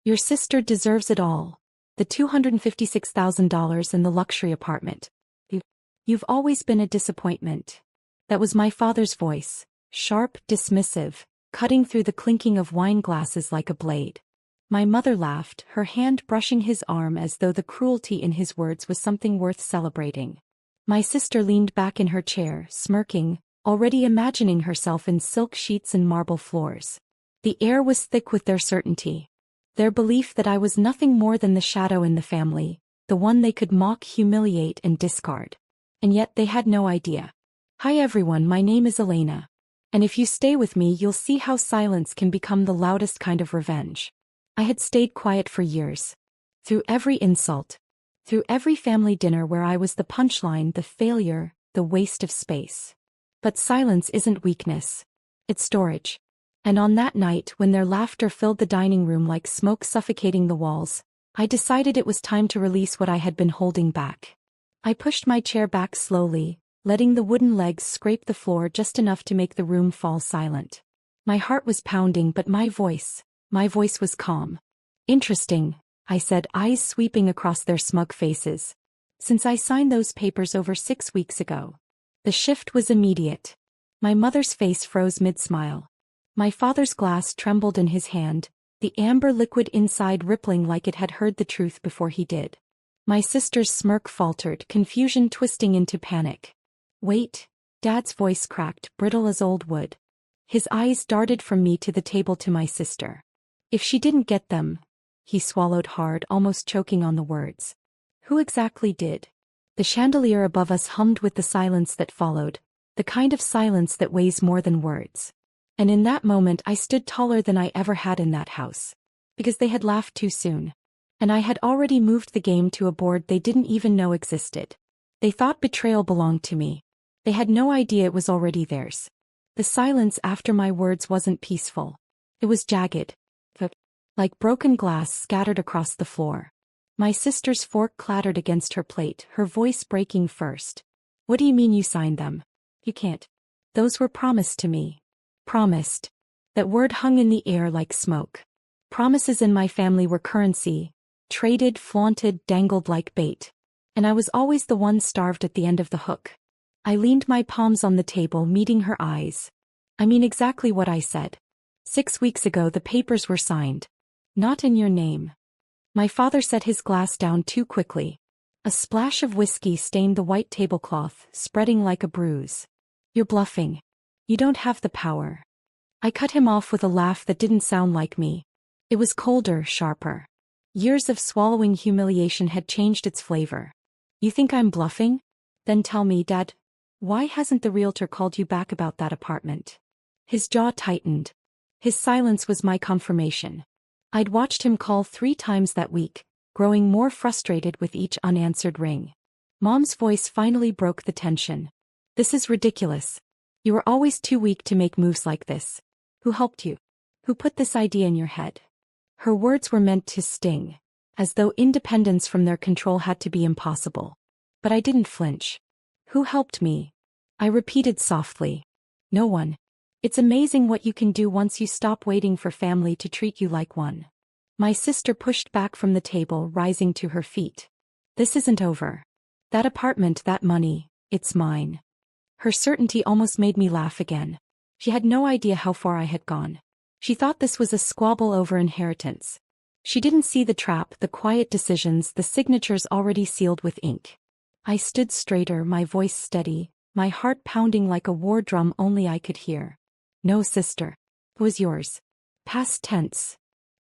Your sister deserves it all. The $256,000 in the luxury apartment. You've always been a disappointment. That was my father's voice, sharp, dismissive, cutting through the clinking of wine glasses like a blade. My mother laughed, her hand brushing his arm as though the cruelty in his words was something worth celebrating. My sister leaned back in her chair, smirking, already imagining herself in silk sheets and marble floors. The air was thick with their certainty. Their belief that I was nothing more than the shadow in the family, the one they could mock, humiliate, and discard. And yet they had no idea. Hi everyone, my name is Elena. And if you stay with me you'll see how silence can become the loudest kind of revenge. I had stayed quiet for years. Through every insult. Through every family dinner where I was the punchline, the failure, the waste of space. But silence isn't weakness. It's storage. And on that night when their laughter filled the dining room like smoke suffocating the walls, I decided it was time to release what I had been holding back. I pushed my chair back slowly, letting the wooden legs scrape the floor just enough to make the room fall silent. My heart was pounding but my voice was calm. Interesting, I said, eyes sweeping across their smug faces. Since I signed those papers over 6 weeks ago. The shift was immediate. My mother's face froze mid-smile. My father's glass trembled in his hand, the amber liquid inside rippling like it had heard the truth before he did. My sister's smirk faltered, confusion twisting into panic. Wait, Dad's voice cracked, brittle as old wood. His eyes darted from me to the table to my sister. If she didn't get them, he swallowed hard, almost choking on the words. Who exactly did? The chandelier above us hummed with the silence that followed, the kind of silence that weighs more than words. And in that moment I stood taller than I ever had in that house. Because they had laughed too soon. And I had already moved the game to a board they didn't even know existed. They thought betrayal belonged to me. They had no idea it was already theirs. The silence after my words wasn't peaceful. It was jagged. Like broken glass scattered across the floor. My sister's fork clattered against her plate, her voice breaking first. What do you mean you signed them? You can't. Those were promised to me. Promised. That word hung in the air like smoke. Promises in my family were currency. Traded, flaunted, dangled like bait. And I was always the one starved at the end of the hook. I leaned my palms on the table, meeting her eyes. I mean exactly what I said. 6 weeks ago the papers were signed. Not in your name. My father set his glass down too quickly. A splash of whiskey stained the white tablecloth, spreading like a bruise. You're bluffing. You don't have the power. I cut him off with a laugh that didn't sound like me. It was colder, sharper. Years of swallowing humiliation had changed its flavor. You think I'm bluffing? Then tell me, Dad, why hasn't the realtor called you back about that apartment? His jaw tightened. His silence was my confirmation. I'd watched him call 3 times that week, growing more frustrated with each unanswered ring. Mom's voice finally broke the tension. This is ridiculous. You were always too weak to make moves like this. Who helped you? Who put this idea in your head? Her words were meant to sting, as though independence from their control had to be impossible. But I didn't flinch. Who helped me? I repeated softly. No one. It's amazing what you can do once you stop waiting for family to treat you like one. My sister pushed back from the table, rising to her feet. This isn't over. That apartment, that money, it's mine. Her certainty almost made me laugh again. She had no idea how far I had gone. She thought this was a squabble over inheritance. She didn't see the trap, the quiet decisions, the signatures already sealed with ink. I stood straighter, my voice steady, my heart pounding like a war drum only I could hear. No, sister. It was yours. Past tense.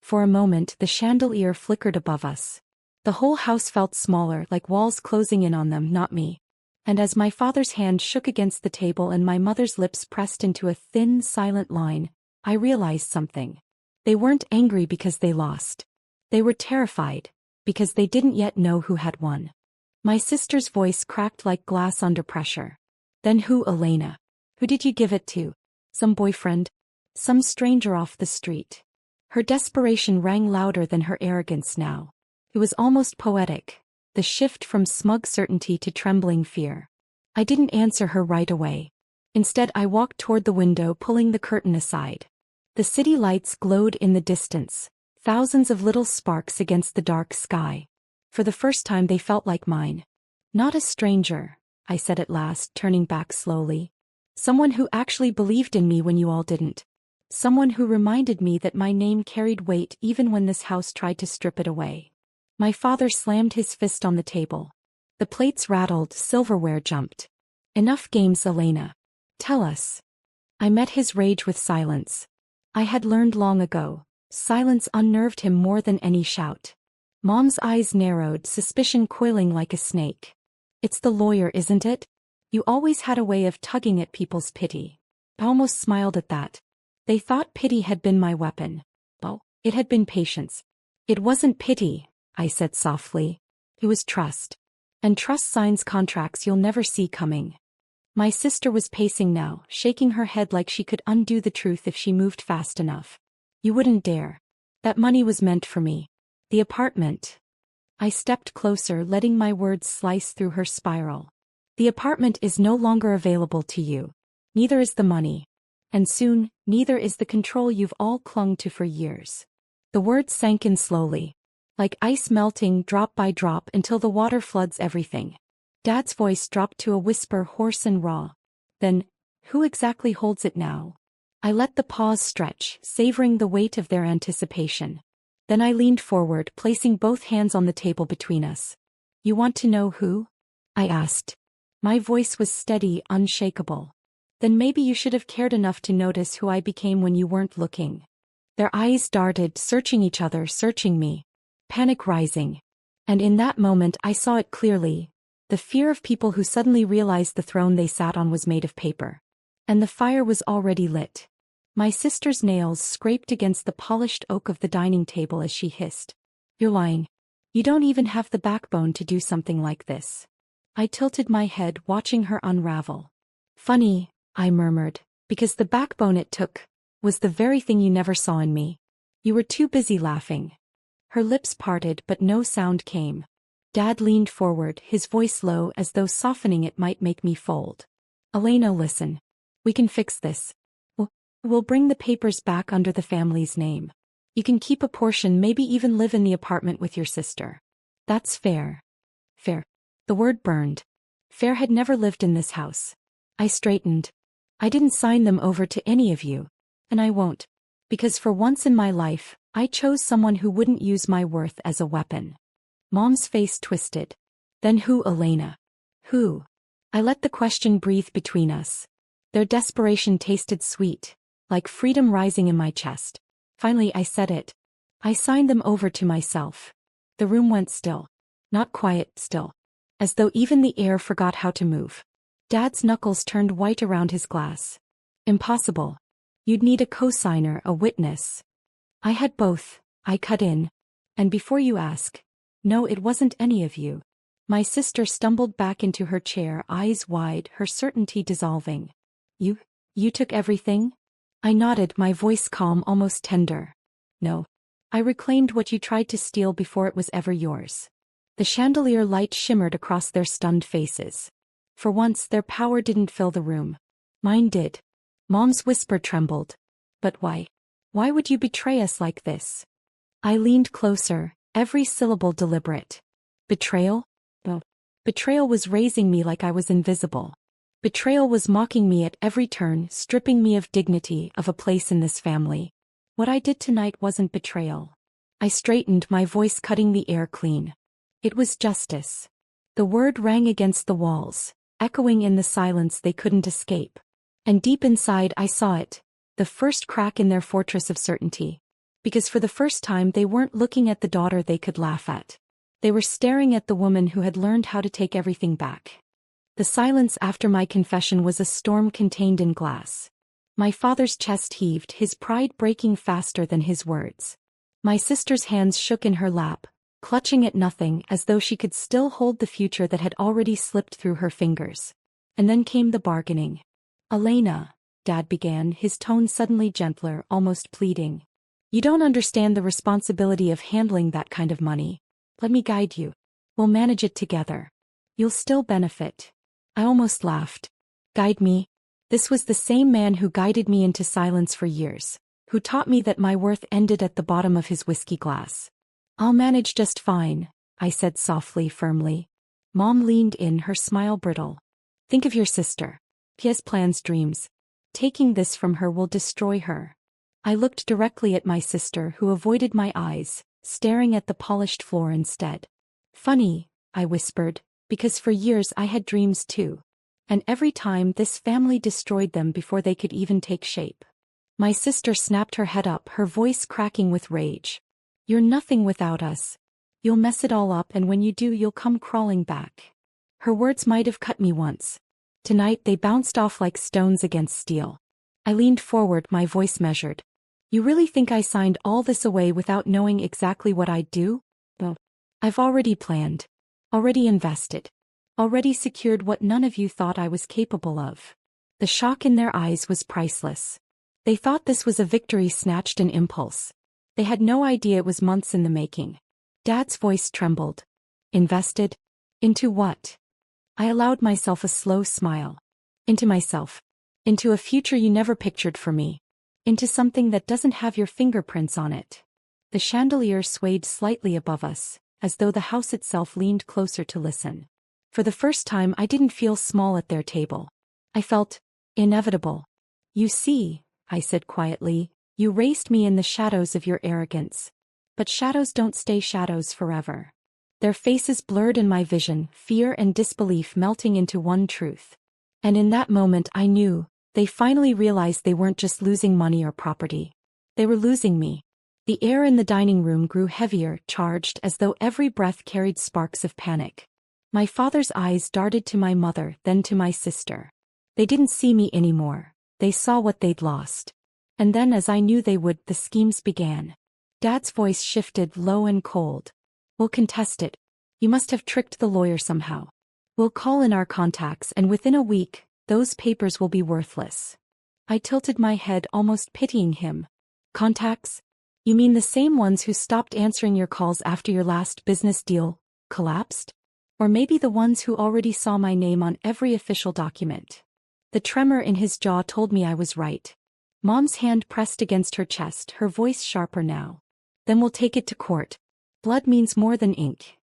For a moment the chandelier flickered above us. The whole house felt smaller, like walls closing in on them, not me. And as my father's hand shook against the table and my mother's lips pressed into a thin, silent line, I realized something. They weren't angry because they lost. They were terrified, because they didn't yet know who had won. My sister's voice cracked like glass under pressure. Then who, Elena? Who did you give it to? Some boyfriend? Some stranger off the street? Her desperation rang louder than her arrogance now. It was almost poetic, the shift from smug certainty to trembling fear. I didn't answer her right away. Instead I walked toward the window, pulling the curtain aside. The city lights glowed in the distance, Thousands of little sparks against the dark sky. For the first time they felt like mine. Not a stranger, I said at last, turning back slowly. Someone who actually believed in me when you all didn't. Someone who reminded me that my name carried weight even when this house tried to strip it away. My father slammed his fist on the table. The plates rattled, silverware jumped. Enough games, Elena. Tell us. I met his rage with silence. I had learned long ago. Silence unnerved him more than any shout. Mom's eyes narrowed, suspicion coiling like a snake. It's the lawyer, isn't it? You always had a way of tugging at people's pity. I almost smiled at that. They thought pity had been my weapon. Oh, it had been patience. It wasn't pity, I said softly. It was trust. And trust signs contracts you'll never see coming. My sister was pacing now, shaking her head like she could undo the truth if she moved fast enough. You wouldn't dare. That money was meant for me. The apartment. I stepped closer, letting my words slice through her spiral. The apartment is no longer available to you. Neither is the money. And soon, neither is the control you've all clung to for years. The words sank in slowly. Like ice melting drop by drop until the water floods everything. Dad's voice dropped to a whisper, hoarse and raw. Then, who exactly holds it now? I let the pause stretch, savoring the weight of their anticipation. Then I leaned forward, placing both hands on the table between us. You want to know who? I asked. My voice was steady, unshakable. Then maybe you should have cared enough to notice who I became when you weren't looking. Their eyes darted, searching each other, searching me. Panic rising. And in that moment I saw it clearly. The fear of people who suddenly realized the throne they sat on was made of paper. And the fire was already lit. My sister's nails scraped against the polished oak of the dining table as she hissed. You're lying. You don't even have the backbone to do something like this. I tilted my head, watching her unravel. Funny, I murmured, because the backbone it took was the very thing you never saw in me. You were too busy laughing. Her lips parted, but no sound came. Dad leaned forward, his voice low as though softening it might make me fold. Elena, listen. We can fix this. We'll bring the papers back under the family's name. You can keep a portion, maybe even live in the apartment with your sister. That's fair. Fair. The word burned. Fair had never lived in this house. I straightened. I didn't sign them over to any of you. And I won't. Because for once in my life, I chose someone who wouldn't use my worth as a weapon. Mom's face twisted. Then who, Elena? Who? I let the question breathe between us. Their desperation tasted sweet, like freedom rising in my chest. Finally I said it. I signed them over to myself. The room went still. Not quiet, still. As though even the air forgot how to move. Dad's knuckles turned white around his glass. Impossible. You'd need a co-signer, a witness. I had both, I cut in. And before you ask, no, it wasn't any of you. My sister stumbled back into her chair, eyes wide, her certainty dissolving. You took everything? I nodded, my voice calm, almost tender. No. I reclaimed what you tried to steal before it was ever yours. The chandelier light shimmered across their stunned faces. For once, their power didn't fill the room. Mine did. Mom's whisper trembled. But why? Why would you betray us like this? I leaned closer, every syllable deliberate. Betrayal? Oh. Betrayal was raising me like I was invisible. Betrayal was mocking me at every turn, stripping me of dignity, of a place in this family. What I did tonight wasn't betrayal. I straightened, my voice cutting the air clean. It was justice. The word rang against the walls, echoing in the silence they couldn't escape. And deep inside I saw it, the first crack in their fortress of certainty. Because for the first time they weren't looking at the daughter they could laugh at. They were staring at the woman who had learned how to take everything back. The silence after my confession was a storm contained in glass. My father's chest heaved, his pride breaking faster than his words. My sister's hands shook in her lap, clutching at nothing as though she could still hold the future that had already slipped through her fingers. And then came the bargaining. Elena, Dad began, his tone suddenly gentler, almost pleading. You don't understand the responsibility of handling that kind of money. Let me guide you. We'll manage it together. You'll still benefit. I almost laughed. Guide me? This was the same man who guided me into silence for years, who taught me that my worth ended at the bottom of his whiskey glass. I'll manage just fine, I said softly, firmly. Mom leaned in, her smile brittle. Think of your sister. She has plans, dreams. Taking this from her will destroy her. I looked directly at my sister, who avoided my eyes, staring at the polished floor instead. Funny, I whispered, because for years I had dreams too. And every time this family destroyed them before they could even take shape. My sister snapped her head up, her voice cracking with rage. You're nothing without us. You'll mess it all up, and when you do, you'll come crawling back. Her words might have cut me once. Tonight they bounced off like stones against steel. I leaned forward, my voice measured. You really think I signed all this away without knowing exactly what I'd do? Well, I've already planned. Already invested. Already secured what none of you thought I was capable of. The shock in their eyes was priceless. They thought this was a victory snatched in impulse. They had no idea it was months in the making. Dad's voice trembled. Invested? Into what? I allowed myself a slow smile. Into myself. Into a future you never pictured for me. Into something that doesn't have your fingerprints on it. The chandelier swayed slightly above us, as though the house itself leaned closer to listen. For the first time I didn't feel small at their table. I felt inevitable. You see, I said quietly, you raised me in the shadows of your arrogance. But shadows don't stay shadows forever. Their faces blurred in my vision, fear and disbelief melting into one truth. And in that moment I knew, they finally realized they weren't just losing money or property. They were losing me. The air in the dining room grew heavier, charged, as though every breath carried sparks of panic. My father's eyes darted to my mother, then to my sister. They didn't see me anymore. They saw what they'd lost. And then, as I knew they would, the schemes began. Dad's voice shifted, low and cold. We'll contest it. You must have tricked the lawyer somehow. We'll call in our contacts, and within a week, those papers will be worthless. I tilted my head, almost pitying him. Contacts? You mean the same ones who stopped answering your calls after your last business deal collapsed? Or maybe the ones who already saw my name on every official document? The tremor in his jaw told me I was right. Mom's hand pressed against her chest, her voice sharper now. Then we'll take it to court. Blood means more than ink.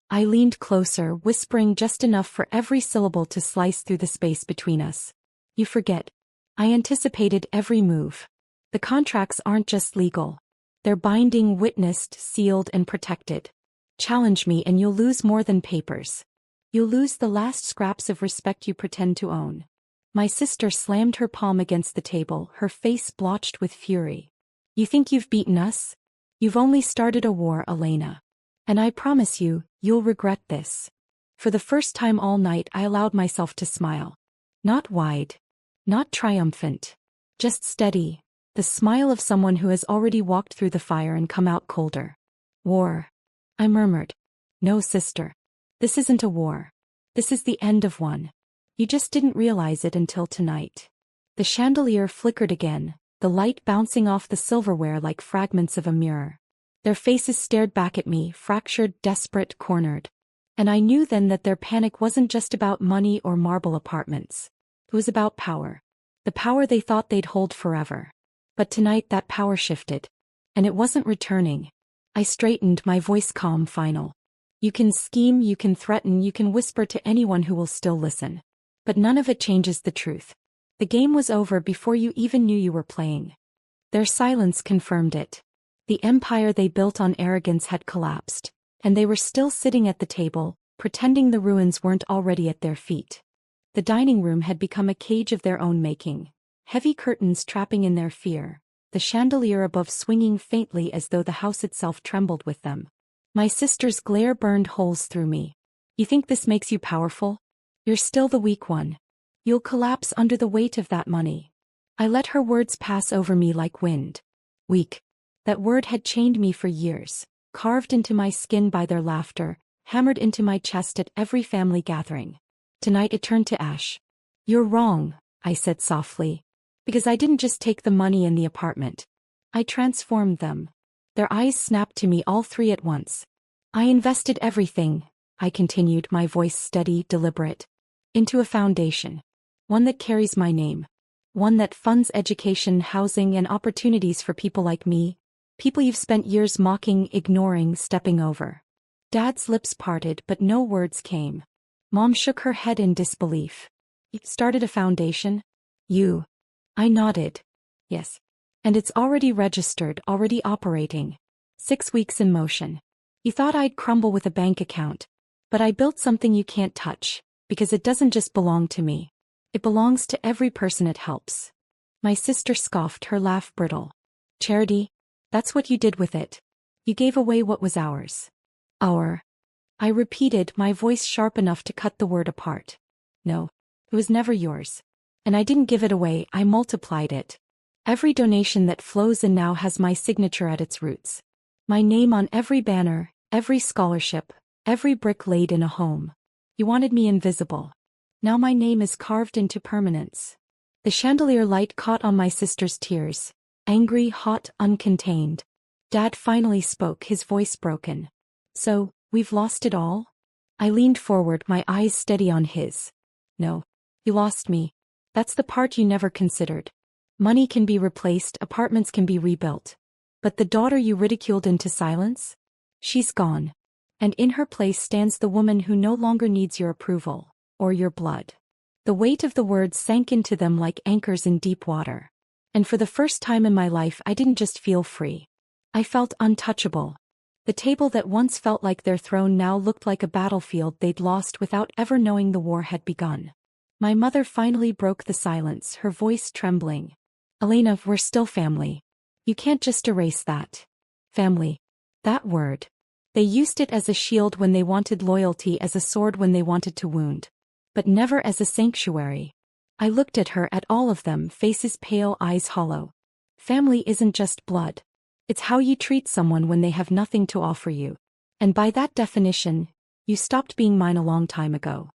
I leaned closer, whispering just enough for every syllable to slice through the space between us. You forget. I anticipated every move. The contracts aren't just legal. They're binding, witnessed, sealed, and protected. Challenge me and you'll lose more than papers. You'll lose the last scraps of respect you pretend to own. My sister slammed her palm against the table, her face blotched with fury. You think you've beaten us? You've only started a war, Elena. And I promise you, you'll regret this. For the first time all night I allowed myself to smile. Not wide. Not triumphant. Just steady. The smile of someone who has already walked through the fire and come out colder. War. I murmured. No, sister. This isn't a war. This is the end of one. You just didn't realize it until tonight. The chandelier flickered again, the light bouncing off the silverware like fragments of a mirror. Their faces stared back at me, fractured, desperate, cornered. And I knew then that their panic wasn't just about money or marble apartments. It was about power. The power they thought they'd hold forever. But tonight that power shifted. And it wasn't returning. I straightened, my voice calm, final. You can scheme, you can threaten, you can whisper to anyone who will still listen. But none of it changes the truth. The game was over before you even knew you were playing. Their silence confirmed it. The empire they built on arrogance had collapsed, and they were still sitting at the table, pretending the ruins weren't already at their feet. The dining room had become a cage of their own making, heavy curtains trapping in their fear, the chandelier above swinging faintly as though the house itself trembled with them. My sister's glare burned holes through me. You think this makes you powerful? You're still the weak one. You'll collapse under the weight of that money. I let her words pass over me like wind. Weak. That word had chained me for years, carved into my skin by their laughter, hammered into my chest at every family gathering. Tonight it turned to ash. You're wrong, I said softly. Because I didn't just take the money and the apartment. I transformed them. Their eyes snapped to me, all three at once. I invested everything, I continued, my voice steady, deliberate, into a foundation. One that carries my name. One that funds education, housing, and opportunities for people like me. People you've spent years mocking, ignoring, stepping over. Dad's lips parted, but no words came. Mom shook her head in disbelief. You started a foundation? You. I nodded. Yes. And it's already registered, already operating. 6 weeks in motion. You thought I'd crumble with a bank account. But I built something you can't touch, because it doesn't just belong to me. It belongs to every person it helps. My sister scoffed, her laugh brittle. Charity? That's what you did with it. You gave away what was ours. Our. I repeated, my voice sharp enough to cut the word apart. No. It was never yours. And I didn't give it away, I multiplied it. Every donation that flows in now has my signature at its roots. My name on every banner, every scholarship, every brick laid in a home. You wanted me invisible. Now my name is carved into permanence. The chandelier light caught on my sister's tears. Angry, hot, uncontained. Dad finally spoke, his voice broken. So, we've lost it all? I leaned forward, my eyes steady on his. No. You lost me. That's the part you never considered. Money can be replaced, apartments can be rebuilt. But the daughter you ridiculed into silence? She's gone. And in her place stands the woman who no longer needs your approval, or your blood. The weight of the words sank into them like anchors in deep water. And for the first time in my life I didn't just feel free. I felt untouchable. The table that once felt like their throne now looked like a battlefield they'd lost without ever knowing the war had begun. My mother finally broke the silence, her voice trembling. Elena, we're still family. You can't just erase that. Family. That word. They used it as a shield when they wanted loyalty, as a sword when they wanted to wound. But never as a sanctuary. I looked at her, at all of them, faces pale, eyes hollow. Family isn't just blood. It's how you treat someone when they have nothing to offer you. And by that definition, you stopped being mine a long time ago.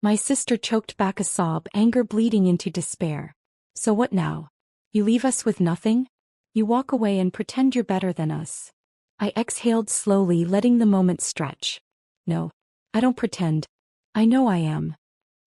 My sister choked back a sob, anger bleeding into despair. So what now? You leave us with nothing? You walk away and pretend you're better than us. I exhaled slowly, letting the moment stretch. No. I don't pretend. I know I am.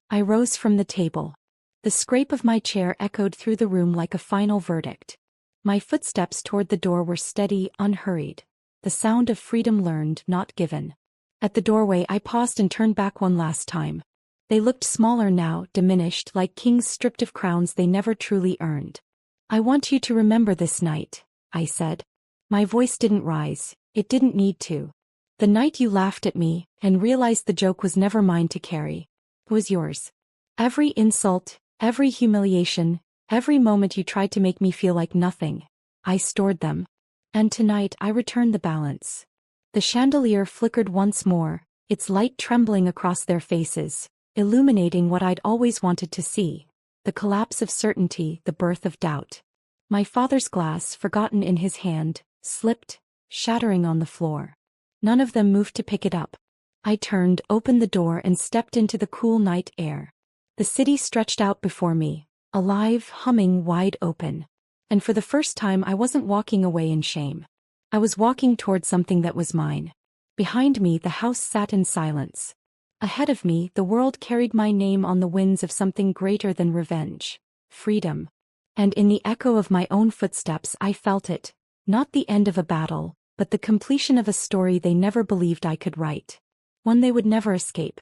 I rose from the table. The scrape of my chair echoed through the room like a final verdict. My footsteps toward the door were steady, unhurried. The sound of freedom learned, not given. At the doorway I paused and turned back one last time. They looked smaller now, diminished, like kings stripped of crowns they never truly earned. I want you to remember this night, I said. My voice didn't rise, it didn't need to. The night you laughed at me, and realized the joke was never mine to carry. It was yours. Every insult, every humiliation, every moment you tried to make me feel like nothing, I stored them. And tonight I returned the balance. The chandelier flickered once more, its light trembling across their faces, illuminating what I'd always wanted to see. The collapse of certainty, the birth of doubt. My father's glass, forgotten in his hand, slipped, shattering on the floor. None of them moved to pick it up. I turned, opened the door and stepped into the cool night air. The city stretched out before me, alive, humming, wide open. And for the first time I wasn't walking away in shame. I was walking toward something that was mine. Behind me the house sat in silence. Ahead of me the world carried my name on the winds of something greater than revenge. Freedom. And in the echo of my own footsteps I felt it, not the end of a battle, but the completion of a story they never believed I could write. One they would never escape.